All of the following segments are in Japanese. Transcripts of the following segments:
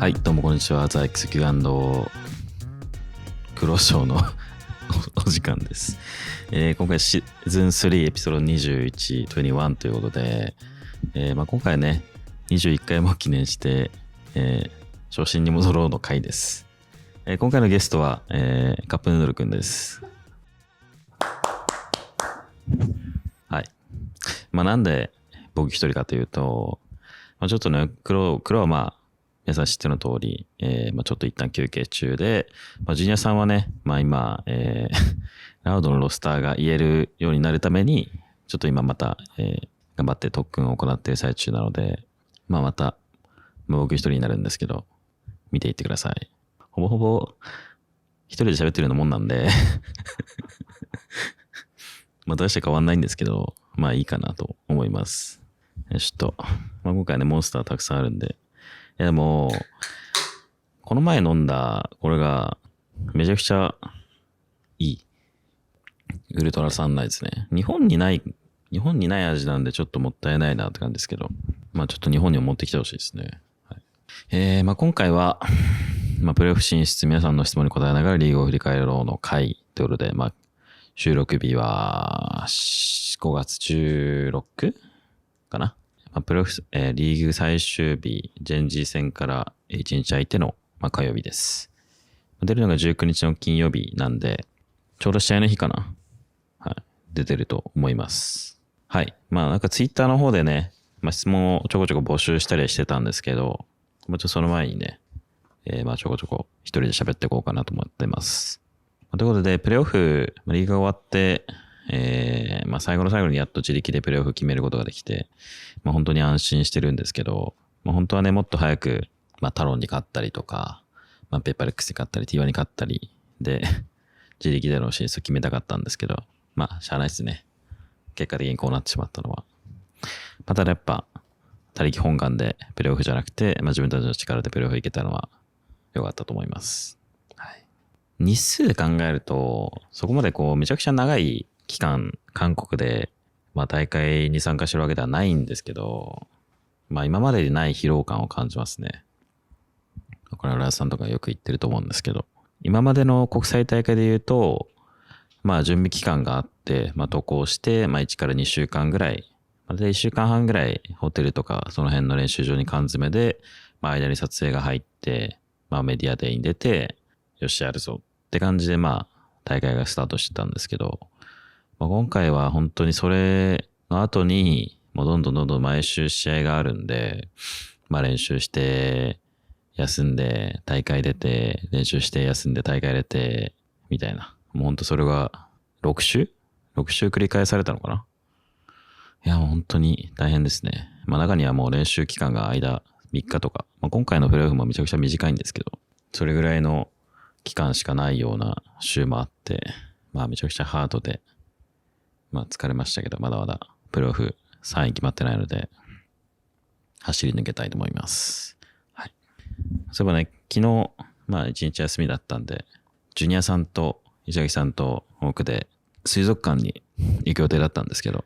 はい、どうもこんにちは。ザ・エクスキュー&クロショーのお時間です。今回シーズン3エピソード21、21ということで、今回ね、21回も記念して、初心に戻ろうの回です。今回のゲストは、カップヌードルくんです。はい。なんで僕一人かというと、ちょっとね、黒は皆さん知っての通り、ちょっと一旦休憩中で、ジュニアさんはね、今、ラウドのロスターが言えるようになるために、ちょっと今また、頑張って特訓を行っている最中なので、また、僕一人になるんですけど、見ていってください。ほぼほぼ、一人で喋ってるようなもんなんで大して変わんないんですけど、いいかなと思います。ちょっと、今回ね、モンスターたくさんあるんで、でも、この前飲んだ、これが、めちゃくちゃいい。ウルトラサンライズね。日本にない味なんでちょっともったいないなって感じですけど、ちょっと日本にも持ってきてほしいですね。はい、今回は、プレーオフ進出、皆さんの質問に答えながらリーグを振り返ろうの回ということで、収録日は5月16かな。プレーオフ、リーグ最終日、ジェンジー戦から1日空いての、火曜日です。出るのが19日の金曜日なんで、ちょうど試合の日かな。はい。出てると思います。はい。ツイッターの方でね、質問をちょこちょこ募集したりしてたんですけど、その前にね、ちょこちょこ一人で喋っていこうかなと思ってます。ということで、プレーオフ、リーグが終わって、最後の最後にやっと自力でプレーオフ決めることができて、本当に安心してるんですけど、本当はね、もっと早く、タロンに勝ったりとか、ペッパーレックスに勝ったり、T1 に勝ったり、で、自力での進出を決めたかったんですけど、しゃあないですね。結果的にこうなってしまったのは。ただやっぱ、他力本願でプレーオフじゃなくて、自分たちの力でプレーオフ行けたのは良かったと思います。はい。日数で考えると、そこまでめちゃくちゃ長い期間、韓国で、大会に参加してるわけではないんですけど、今までにない疲労感を感じますね。これは浦田さんとかよく言ってると思うんですけど、今までの国際大会で言うと、準備期間があって、渡航して、1から2週間ぐらい、で1週間半ぐらいホテルとかその辺の練習場に缶詰で、間に撮影が入って、メディアデーに出て、よしやるぞって感じで大会がスタートしてたんですけど、今回は本当にそれの後に、どんどん毎週試合があるんで、練習して、休んで、大会出て、練習して休んで大会出て、みたいな。もうほんとそれが6週繰り返されたのかな。いや、もう本当に大変ですね。中にはもう練習期間が間3日とか、今回のプレーオフもめちゃくちゃ短いんですけど、それぐらいの期間しかないような週もあって、めちゃくちゃハードで、疲れましたけど、まだまだプレーオフ3位決まってないので、走り抜けたいと思います。はい。そういえばね、昨日、一日休みだったんで、ジュニアさんと石垣さんと僕で水族館に行く予定だったんですけど、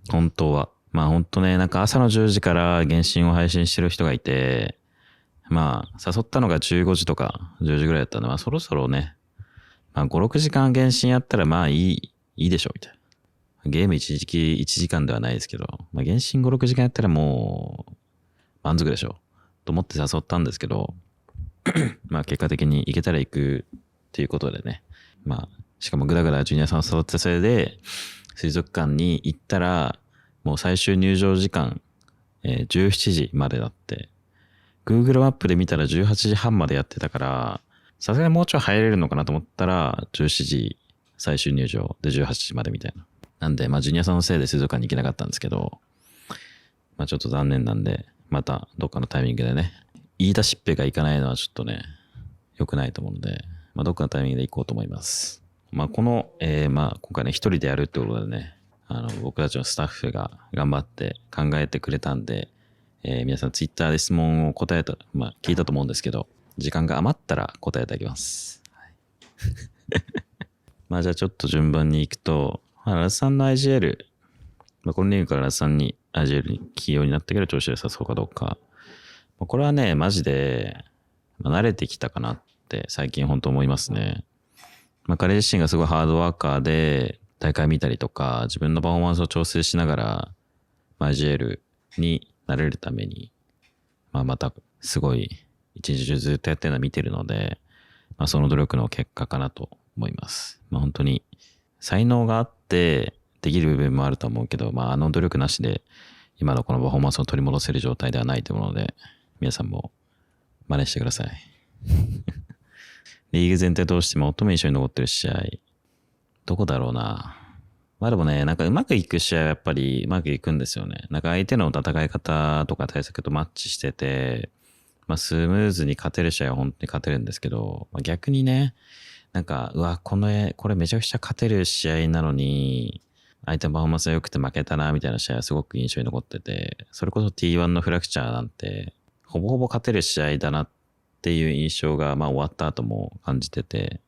本当は、本当ね、朝の10時から原神を配信してる人がいて、誘ったのが15時とか10時ぐらいだったので、そろそろね、5、6時間原神やったらいいでしょ、みたいな。ゲーム一時間ではないですけど、原神5、6時間やったらもう満足でしょ、と思って誘ったんですけど、結果的に行けたら行くっていうことでね。しかもグダグダジュニアさんを誘ったせいで、水族館に行ったら、もう最終入場時間、17時までだって、Google マップで見たら18時半までやってたから、さすがにもうちょい入れるのかなと思ったら、17時最終入場で18時までみたいな。なんで、ジュニアさんのせいで水族館に行けなかったんですけど、ちょっと残念なんで、またどっかのタイミングでね、言い出しっぺが行かないのはちょっとね、良くないと思うので、どっかのタイミングで行こうと思います。この、今回ね、一人でやるってことでね、僕たちのスタッフが頑張って考えてくれたんで、皆さんツイッターで質問を答えた、聞いたと思うんですけど、時間が余ったら答えてあげます。はい、じゃあちょっと順番に行くと、ラズさんの IGL、このリーグからラズさんに IGL に起用になってから調子で誘うかどうか。これはね、マジで、慣れてきたかなって最近本当思いますね。彼自身がすごいハードワーカーで大会見たりとか自分のパフォーマンスを調整しながら、IGL になれるために、またすごい一日中ずっとやってるのは見てるので、その努力の結果かなと思います。本当に才能があってできる部分もあると思うけど、あの努力なしで今のこのパフォーマンスを取り戻せる状態ではないと思うので、皆さんも真似してください。リーグ全体通して最も印象に残ってる試合、どこだろうな。でもね、うまくいく試合はやっぱりうまくいくんですよね。相手の戦い方とか対策とマッチしてて、スムーズに勝てる試合は本当に勝てるんですけど、逆にね、これめちゃくちゃ勝てる試合なのに、相手のパフォーマンスが良くて負けたな、みたいな試合はすごく印象に残ってて、それこそ T1 のフラクチャーなんて、ほぼほぼ勝てる試合だなっていう印象が、終わった後も感じてて、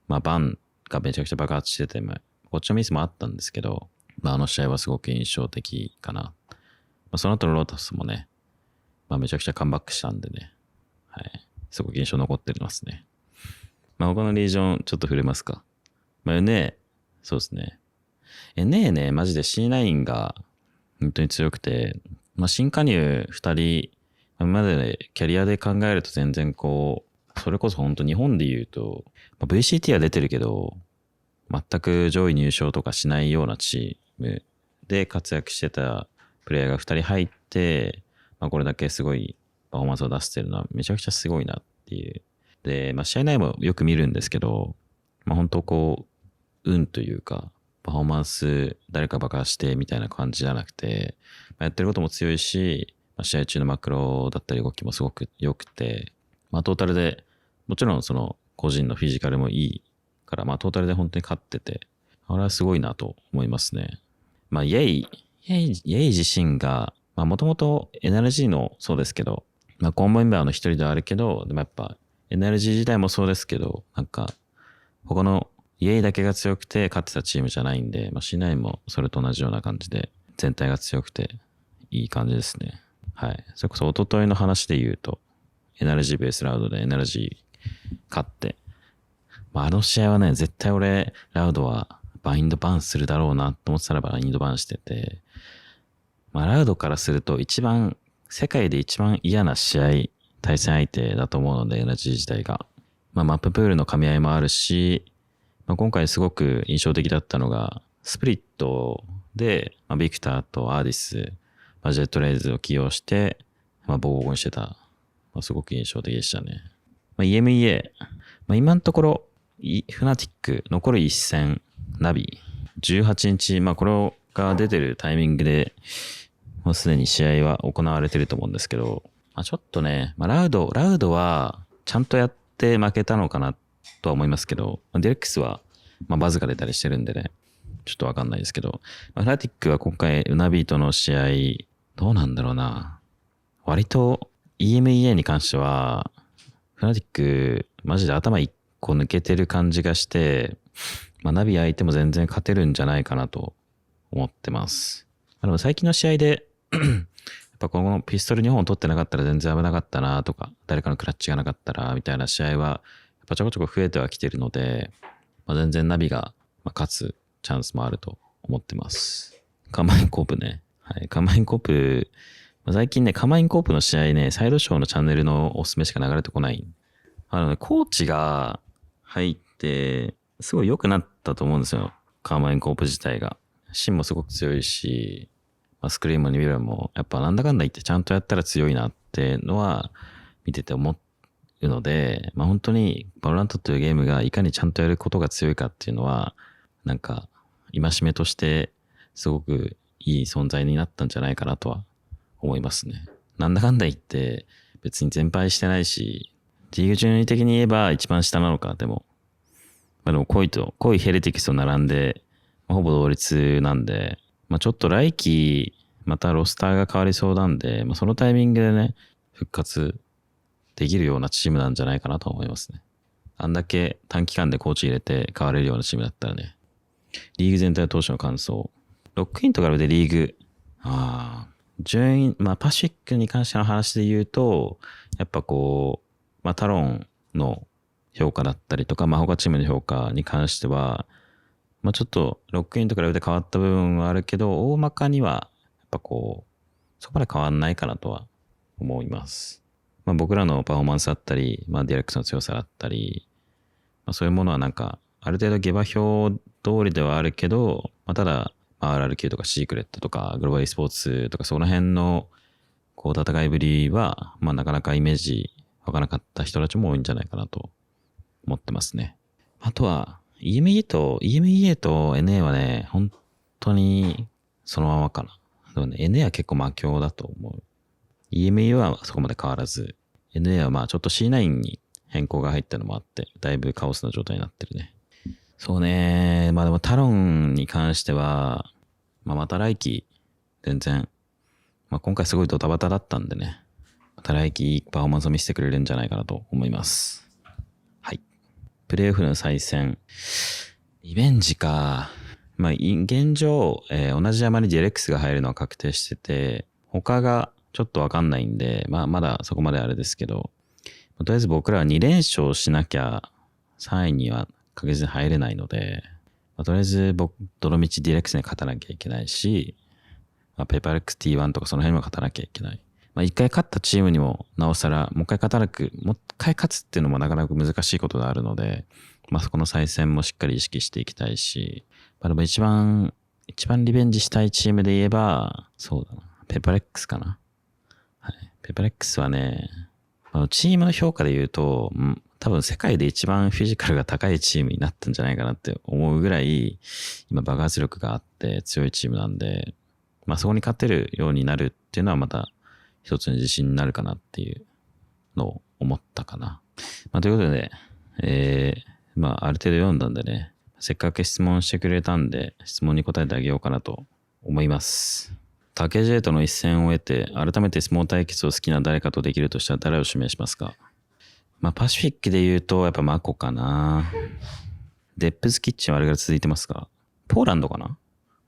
バンがめちゃくちゃ爆発してて、こっちのミスもあったんですけど、あの試合はすごく印象的かな。その後のロータスもね、めちゃくちゃカムバックしたんでね、はい、すごく印象残ってますね。他のリージョンちょっと触れますか。NA、そうですね。NA ね、マジで C9 が本当に強くて、新加入2人、今までキャリアで考えると全然それこそ本当日本で言うと、VCT は出てるけど、全く上位入賞とかしないようなチームで活躍してたプレイヤーが2人入って、これだけすごいパフォーマンスを出してるのはめちゃくちゃすごいなっていう。で、試合内もよく見るんですけど、本当運というか、パフォーマンス誰か爆破してみたいな感じじゃなくて、やってることも強いし、試合中のマクロだったり動きもすごく良くて、トータルで、もちろんその個人のフィジカルもいいから、トータルで本当に勝ってて、あれはすごいなと思いますね。イェイ自身が、もともと NRG のそうですけど、コンボメンバーの一人ではあるけど、でもやっぱ NRG 自体もそうですけど、他のイェイだけが強くて勝ってたチームじゃないんで、C9もそれと同じような感じで、全体が強くていい感じですね。はい。それこそ一昨日の話で言うと、NRG ベースラウドで NRG 勝って、あの試合はね、絶対俺、ラウドはバインドバンするだろうなと思ってたらバインドバンしてて、ラウドからすると世界で一番嫌な試合、対戦相手だと思うので、NRG 自体が。マッププールの噛み合いもあるし、今回すごく印象的だったのが、スプリットで、ビクターとアーディス、ジェットレイズを起用して、ボコボコにしてた。すごく印象的でしたね。EMEA、今のところ、フナティック、残る一戦、ナビ、18日、これが出てるタイミングで、もうすでに試合は行われてると思うんですけど、ちょっとね、ラウドは、ちゃんとやって負けたのかなとは思いますけど、デレックスは、バズが出たりしてるんでね、ちょっとわかんないですけど、フナティックは今回、ウナビーとの試合、どうなんだろうな。割と EMEA に関しては、フナティック、マジで頭一個抜けてる感じがして、ナビ相手も全然勝てるんじゃないかなと思ってます。でも最近の試合でやっぱこのピストル2本取ってなかったら全然危なかったなとか、誰かのクラッチがなかったらみたいな試合は、やっぱちょこちょこ増えてはきてるので、全然ナビが勝つチャンスもあると思ってます。カマインコープね。はい。カマインコープ、最近ね、カマインコープの試合ね、サイドショーのチャンネルのおすすめしか流れてこない。コーチが入って、すごい良くなったと思うんですよ。カマインコープ自体が。芯もすごく強いし、スクリームもニビラも、やっぱなんだかんだ言ってちゃんとやったら強いなってのは、見てて思うので、本当に、バロラントというゲームがいかにちゃんとやることが強いかっていうのは、戒めとして、すごくいい存在になったんじゃないかなとは思いますね。なんだかんだ言って、別に全敗してないし、リーグ順位的に言えば一番下なのか、でも。でもコイヘレティクスと並んで、ほぼ同率なんで、ちょっと来季、またロスターが変わりそうなんで、そのタイミングでね、復活できるようなチームなんじゃないかなと思いますね。あんだけ短期間でコーチ入れて変われるようなチームだったらね。リーグ全体投手の感想。ロックインとかでリーグ、順位、パシフィックに関しての話で言うと、やっぱまあタロンの評価だったりとか、まあ他チームの評価に関しては、まあちょっとロックインと比べて変わった部分はあるけど、大まかにはやっぱこう、そこまで変わんないかなとは思います。まあ僕らのパフォーマンスだったり、まあディレクトの強さだったり、まあそういうものはなんか、ある程度下馬評通りではあるけど、まあただ、RRQ とかシークレットとかグローバル e スポーツとかその辺のこう戦いぶりは、まあなかなかイメージわからなかった人たちも多いんじゃないかなと思ってますね。あとは EMEA と NA はね、本当にそのままかな。でもね、NA は結構魔境だと思う。EMEA はそこまで変わらず、NA はまあちょっと C9 に変更が入ったのもあって、だいぶカオスな状態になってるね。そうね。まあでもタロンに関しては、まあまた来季、全然、まあ今回すごいドタバタだったんでね、また来季いいパフォーマンスを見せてくれるんじゃないかなと思います。はい。プレイオフの再戦。リベンジか。まあ現状、同じ山にディレックスが入るのは確定してて、他がちょっとわかんないんで、まあまだそこまであれですけど、とりあえず僕らは2連勝しなきゃ3位には確実に入れないので、まあ、とりあえず僕、どのみちディレックスに勝たなきゃいけないし、まあ、ペーパーレックス T1 とかその辺にも勝たなきゃいけない。まあ一回勝ったチームにもなおさら、もう一回勝つっていうのもなかなか難しいことがあるので、まあそこの再戦もしっかり意識していきたいし、まあでも一番リベンジしたいチームで言えば、そうだな、ペーパーレックスかな。はい。ペーパーレックスはね、チームの評価で言うと、多分世界で一番フィジカルが高いチームになったんじゃないかなって思うぐらい、今爆発力があって強いチームなんで、まあそこに勝てるようになるっていうのはまた一つの自信になるかなっていうのを思ったかな。まあということで、まあある程度読んだんでね、せっかく質問してくれたんで、質問に答えてあげようかなと思います。竹 J との一戦を得て、改めて相撲対決を好きな誰かとできるとしたら誰を指名しますか？まあ、パシフィックで言うと、やっぱマコかな。デップズキッチンはあれが続いてますか？ポーランドかな。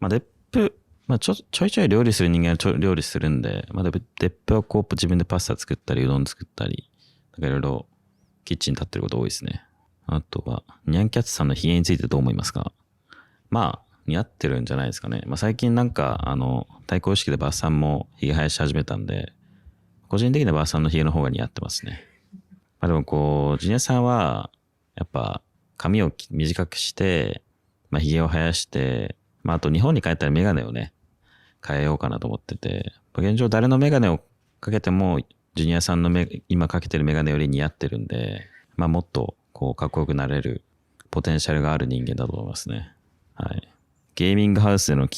まあ、デップ、まあ、ちょいちょい料理する人間は料理するんで、まあ、デップはこう自分でパスタ作ったり、うどん作ったり、なんかいろいろキッチン立ってること多いですね。あとは、ニャンキャッツさんのヒゲについてどう思いますか？まあ、似合ってるんじゃないですかね。まあ最近なんか、対抗意識でバーさんもヒゲ生やし始めたんで、個人的にはバーさんのヒゲの方が似合ってますね。まあでもこう、ジュニアさんは、やっぱ髪を短くして、まあヒゲを生やして、まああと日本に帰ったらメガネをね、変えようかなと思ってて、現状誰のメガネをかけても、ジュニアさんの今かけてるメガネより似合ってるんで、まあもっとこうかっこよくなれるポテンシャルがある人間だと思いますね。はい。ゲーミングハウスでの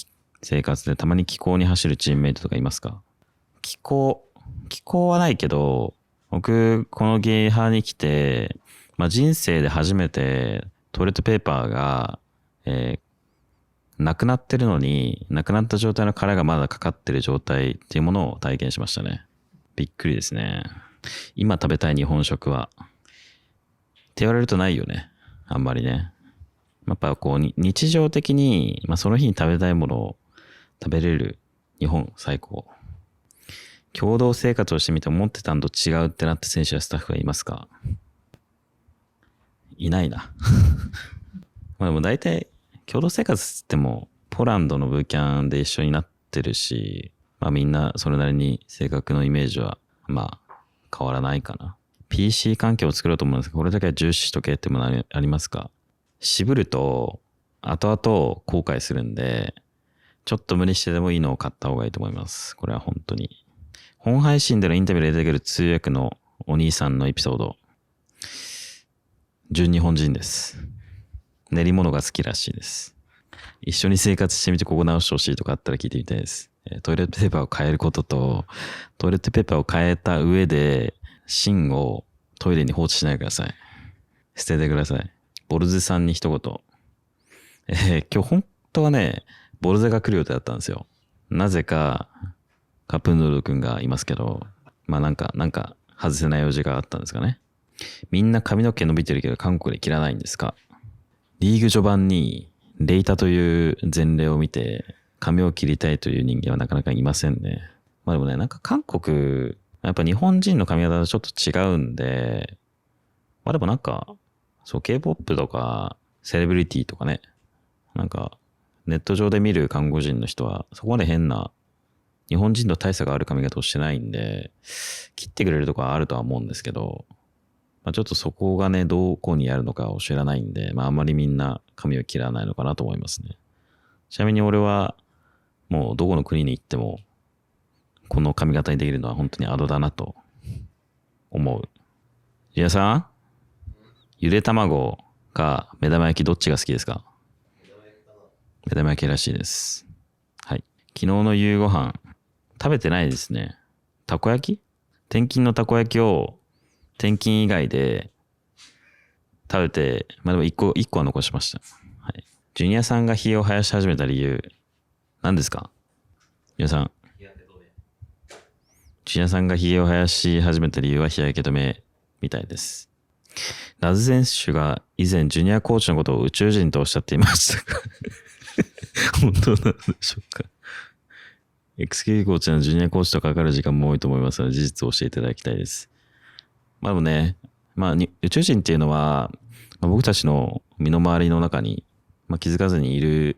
生活でたまに気候に走るチームメイトとかいますか？気候はないけど、僕、このゲーハーに来て、まあ人生で初めてトイレットペーパーが、なくなってるのに、なくなった状態の殻がまだかかってる状態っていうものを体験しましたね。びっくりですね。今食べたい日本食は、って言われるとないよね。あんまりね。やっぱこう日常的に、まあ、その日に食べたいものを食べれる日本最高。共同生活をしてみて思ってたんと違うってなって選手やスタッフがいますか？いないな。まあでも大体共同生活っつってもポランドのブーキャンで一緒になってるし、まあみんなそれなりに性格のイメージはまあ変わらないかな。PC 環境を作ろうと思うんですけど、これだけは重視しとけってものありますか？渋ると後々後悔するんで、ちょっと無理してでもいいのを買った方がいいと思います。これは本当に。本配信でのインタビューで出てくる通訳のお兄さんのエピソード。純日本人です。練り物が好きらしいです。一緒に生活してみてここ直してほしいとかあったら聞いてみたいです。トイレットペーパーを変えることと、トイレットペーパーを変えた上で、芯をトイレに放置しないでください。捨ててください。ボルズさんに一言。今日本当はね、ボルゼが来る予定だったんですよ。なぜか、カップヌードルくんがいますけど、まあなんか外せない用事があったんですかね。みんな髪の毛伸びてるけど韓国で切らないんですか？リーグ序盤にレイタという前例を見て髪を切りたいという人間はなかなかいませんね。まあでもね、なんか韓国、やっぱ日本人の髪型とちょっと違うんで、まあでもなんか、そう、K-POP とか、セレブリティとかね、なんか、ネット上で見る韓国人の人は、そこまで変な、日本人と大差がある髪型をしてないんで、切ってくれるとこはあるとは思うんですけど、まあ、ちょっとそこがね、どこにあるのかを知らないんで、まああんまりみんな髪を切らないのかなと思いますね。ちなみに俺は、もうどこの国に行っても、この髪型にできるのは本当にアドだなと思う。皆さん、ゆで卵か目玉焼きどっちが好きですか？目玉焼きらしいです。はい。昨日の夕ご飯、食べてないですね。たこ焼き？転勤のたこ焼きを転勤以外で食べて、まあでも一個は残しました。はい。ジュニアさんが火を生やし始めた理由、何ですか？皆さん。ジュニアさんが火を生やし始めた理由は日焼け止めみたいです。ラズ選手が以前ジュニアコーチのことを宇宙人とおっしゃっていましたが本当なんでしょうか。XK コーチのジュニアコーチとかかる時間も多いと思いますので、事実を教えていただきたいです。まあでもね、まあ宇宙人っていうのは、まあ、僕たちの身の回りの中に、まあ、気づかずにいる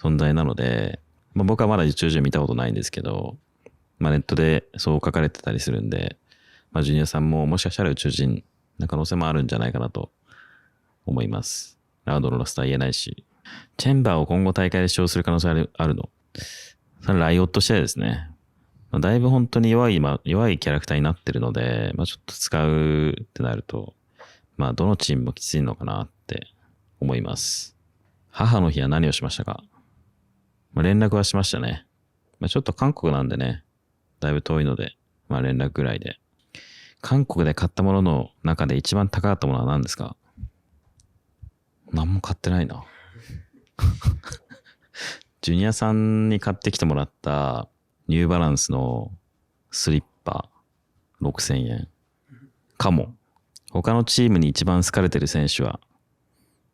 存在なので、まあ、僕はまだ宇宙人見たことないんですけど、まあネットでそう書かれてたりするんで、まあジュニアさんももしかしたら宇宙人な可能性もあるんじゃないかなと思います。ラウドのロスター言えないし。チェンバーを今後大会で使用する可能性あるの？それライオットしてですね。まあ、だいぶ本当に弱いキャラクターになってるので、まあちょっと使うってなると、まあどのチームもきついのかなって思います。母の日は何をしましたか？まあ、連絡はしましたね。まあ、ちょっと韓国なんでね、だいぶ遠いので、まあ連絡ぐらいで。韓国で買ったものの中で一番高かったものは何ですか？何も買ってないな。ジュニアさんに買ってきてもらったニューバランスのスリッパ6000円かも。他のチームに一番好かれてる選手は、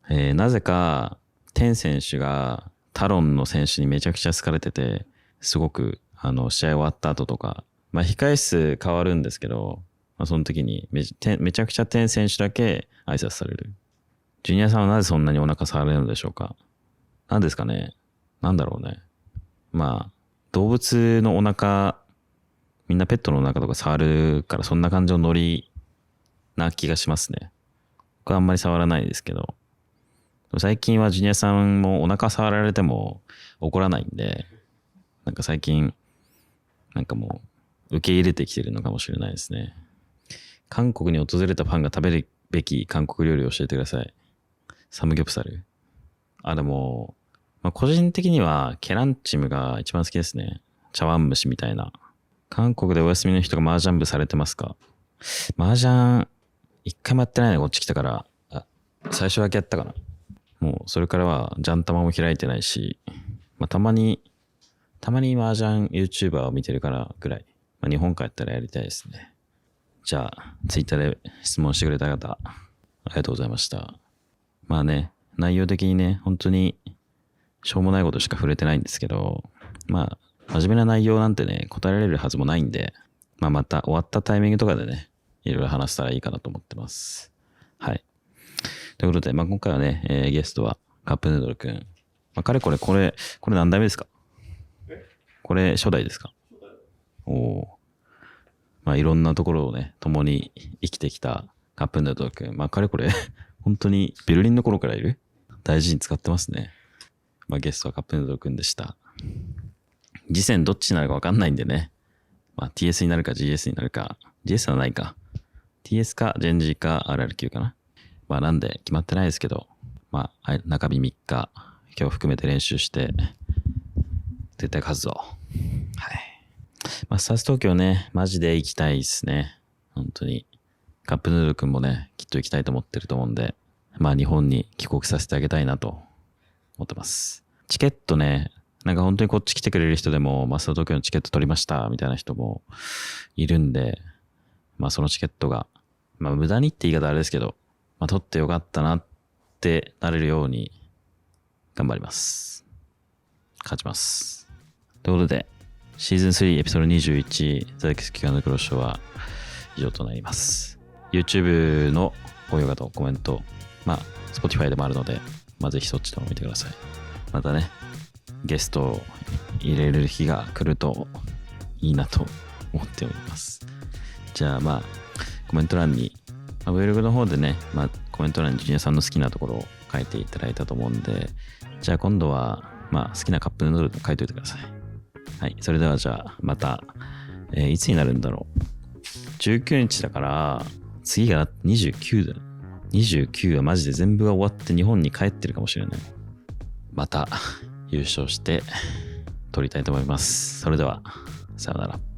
なぜかテン選手がタロンの選手にめちゃくちゃ好かれてて、すごく試合終わった後とか、まあ控え室変わるんですけど、まあ、その時にめちゃくちゃテン選手だけ挨拶される。ジュニアさんはなぜそんなにお腹触れるのでしょうか？何ですかね？なんだろうね。まあ、動物のお腹、みんなペットのお腹とか触るからそんな感じのノリな気がしますね。僕はあんまり触らないですけど、最近はジュニアさんもお腹触られても怒らないんで、なんか最近、なんかもう受け入れてきてるのかもしれないですね。韓国に訪れたファンが食べるべき韓国料理を教えてください。サムギョプサル。でも、まあ、個人的にはケランチムが一番好きですね。茶碗蒸しみたいな。韓国でお休みの人が麻雀部されてますか？麻雀、一回もやってないね、こっち来たから。最初だけやったかな。もう、それからは、ジャン玉も開いてないし、まあ、たまに麻雀 YouTuber を見てるからぐらい。まあ、日本帰ったらやりたいですね。じゃあ、ツイッターで質問してくれた方、ありがとうございました。まあね、内容的にね、本当に、しょうもないことしか触れてないんですけど、まあ、真面目な内容なんてね、答えられるはずもないんで、まあまた終わったタイミングとかでね、いろいろ話したらいいかなと思ってます。はい。ということで、まあ今回はね、ゲストはカップヌードルくん。まあ、かれこれ何代目ですか？これ初代ですか？おお。まあいろんなところをね、共に生きてきたカップヌードルくん。まあかれこれ、本当にベルリンの頃からいる？大事に使ってますね。まあ、ゲストはカップヌードルくんでした。次戦どっちになるか分かんないんでね。まあ、TS になるか GS になるか。GS はないか。TS か GENG か RRQ かな。まあなんで決まってないですけど、まあ中日3日、今日含めて練習して、絶対勝つぞ。はい。まあスターズ東京ね、マジで行きたいですね。本当に。カップヌードルくんもね、きっと行きたいと思ってると思うんで、まあ日本に帰国させてあげたいなと思ってます。チケットね、なんか本当にこっち来てくれる人でも、マスター東京のチケット取りましたみたいな人もいるんで、まあそのチケットが、まあ無駄にって言い方あれですけど、まあ取ってよかったなってなれるように頑張ります。勝ちます。ということで、シーズン3エピソード21ザレックスキュアンドクロッショーは以上となります。YouTube の高評価とコメント、Spotify でもあるので、ぜひそっちでも見てください。またね、ゲストを入れる日が来るといいなと思っております。じゃあコメント欄に、Vlog の方でね、コメント欄にジュニアさんの好きなところを書いていただいたと思うんで、じゃあ今度は、好きなカップヌードル書いておいてください。はい、それではじゃあまた、いつになるんだろう。19日だから、次が29だ。29はマジで全部が終わって日本に帰ってるかもしれない。また優勝して撮りたいと思います。それでは、さようなら。